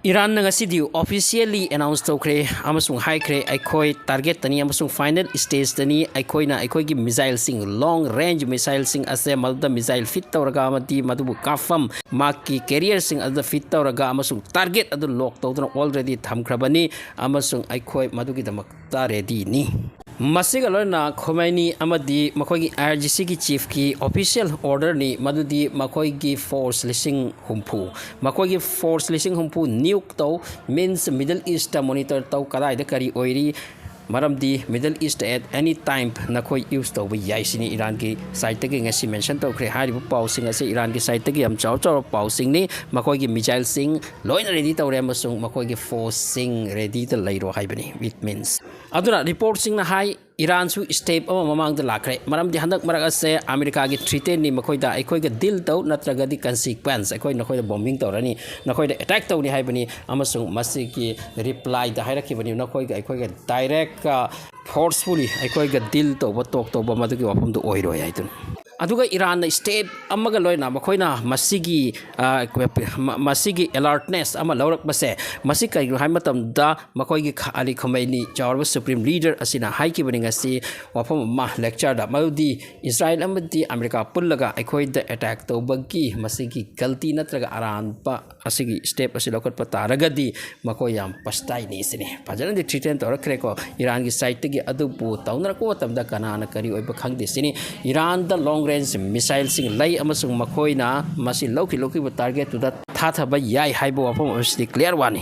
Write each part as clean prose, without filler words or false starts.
Iran nangasidiu officially announced tokre amasung haikre aikoi target tani amasung final stage tani aikoi na aikoi gi missile sing long range missile sing ase malda missile fit tawraga amati madubu kafam maki carrier sing ada fit tawraga amasung target adu lock tawduna already thamkrabani amasung aikoi madugi damakta ready ni Masiga lorna Khomeini amadi makoigi RGC ki chief ki official order ni madudi makoigi force lising humpu makoigi force lising humpu nuke to means Middle East monitor to kadai da kari oiri maramdi Middle East at any time nakoi use to bi yai sini Iran ki side tagi ngasi mention to kre hari bu pausing ase Iran ki side tagi am chaw chaw pausing ni makoigi missile sing loin ready to re masung makoigi force sing ready to lairo haibani it means aduna report sing na hai Iran su step ama mamang da lakre maram di handak marak ase America gi treaty ni makoi da aikoi ga deal to natraga di consequence aikoi nakoi da bombing to rani nakoi da attack to ni haibani amasung masi ki reply da hairaki bani nakoi ga aikoi ga direct forcefully aikoi ga deal to ba tok to ba madu gi wapam do oiro yaitun aduga Iran na step amaga loina makoina masigi alertness ama lawrak base masi kai hai matam da makoi gi Ali Khomeini chawra supreme leader asina hai ki bani ngasi wafam ma lecture da maldi Israel amadi America pullaga aikoi da attack to bagi masigi galti natraga aran pa asigi step asi lokat pataragadi makoi yam pastai ni sini pajana di treatment to rakre ko Iran gi side gi adu bu tawnar ko tam da kanana kari oi ba khang de sini Iran da long range missile sing lay amasung makoina masi loki ba target to da thathaba yai haibo wafam asi clear wani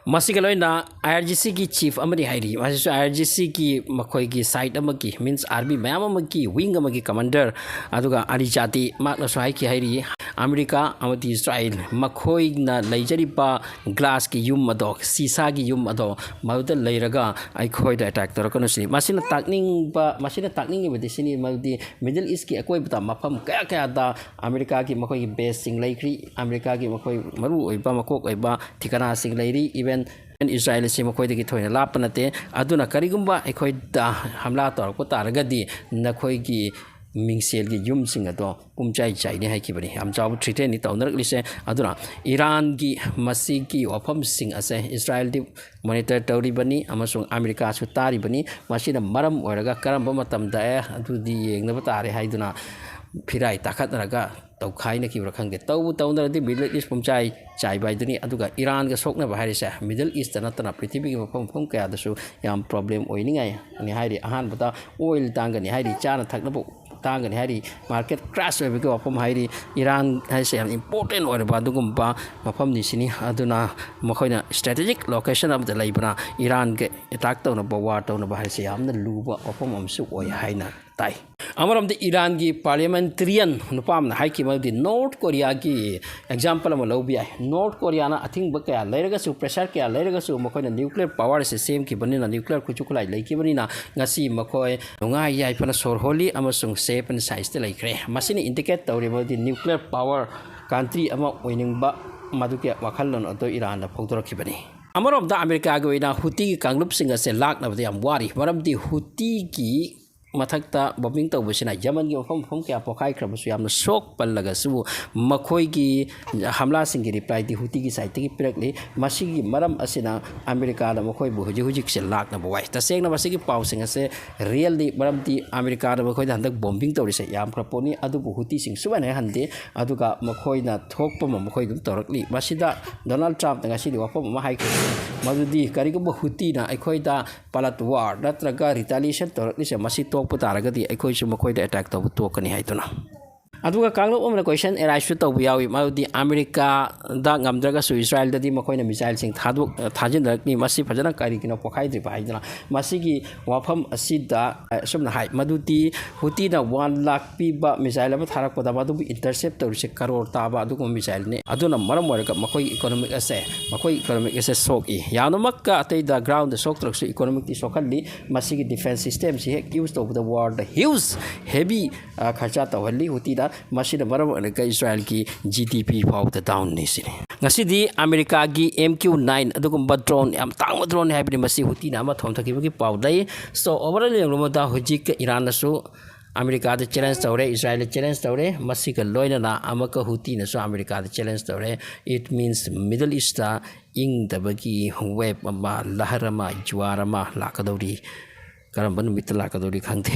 Masigaloina IRGC ki chief amadi hairi masisu IRGC ki makoi ki side amagi means army mayam amagi wing amagi commander aduga ari jati makna so hai ki hairi America amadi Israel makoi na leijari pa glass ki yum adok sisa ki yum ado mauda leiraga ai khoi da attack tor kono si masina takning be sini maudi Middle East ki akoi bata mafam kaya da America ki makoi ki base sing leikri America ki makoi maru oiba makok oiba thikana sing leiri even Israel si makoi de ki thoina lapanate aduna karigumba ekoi da hamla tor ko taragadi nakoi ki mingsel gi yum sing ado pumchai chai ni hai ki bani am chaw treaty ni tawnar lise aduna Iran gi masi ki wafam sing ase Israel di monitor tawri bani amasung America su tari bani masina maram oraga karamba matam da adu di yeng na batare haiduna phirai takhat raga tawkhai na ki rakhang de tawnar di Middle East pumchai chai bai duni aduga Iran ga sokna ba harise Middle East na tana prithvi gi phom kaya da su yam problem oini ngai ani hairi ahan bata oil tanga ni hairi chana thakna bu tanga ni hairi market crash we ko phom hairi Iran haise yam important or ba dugum ba mafam ni sini aduna makhoina strategic location of the laibra Iran ge attack to na ba war to na ba haise yam na luba phom am su oi haina tai amaram de Iran gi parliamentarian nupam na haiki ma di North Korea gi example ma lobi ai North Korea na athing ba kaya leiraga su pressure kaya leiraga su makoi na nuclear power system ki bani na nuclear kuchukulai leiki bani na ngasi makoi ngai yai pana sor holi amasung safe and size te laikre masini indicate tawri ma di nuclear power country ama oining ba maduke wakhalon odo Iran na phogdoraki bani amarom da America gi na Houthi ki kanglup singa se lak na ba yam wari maram di Houthi ki mathakta bombing to busina Yaman gi phom kya pokai khrabasu yamna sok pallaga su makhoi gi hamla sing gi reply di Houthi gi side gi pirakli masigi maram asina America da makhoi bu hujik se lak na bawai ta seng na masigi pau sing ase really maram di America da makhoi da handak bombing to ri se yam khraponi adu bu Houthi sing suban hande aduga makhoi na thokpa makhoi dum torakli masida Donald Trump da ngasi di wapam ma hai madudi kari go Houthi na aikhoi da palat war natraga retaliation torakli se masi putaragadi aikoi su makoi da attack to tokani haituna aduga kanglo omna question era shu to biyawi maudi America da ngamdraga su Israel da di makoi na missile sing thajin dak ni masi phajana kari kino pokhai dri bai dana masi gi wafam asida sumna hai madudi Houthi na 1 lakh pi ba missile ba tharak pada madu intercept to se crore ta ba adu ko missile ne aduna maram warga makoi economic ase sok i yanu makka atei da ground the sok trak su economic ti sokali masi gi defense system si hek use to the world huge heavy kharcha to hali Houthi da masida maram ka Israel ki GDP fau the down ni sini ngasi di America gi MQ9 adugumba drone am tangma drone haibni masi Houthi na ma thom thaki gi pau dai so overall yang lo da hojik Iran na su America the challenge tawre Israel challenge tawre masika loinana amaka huti na so America the challenge tawre it means Middle East ta ing dabagi web ama laharama jwarama lakadori karam ban mit lakadori khangte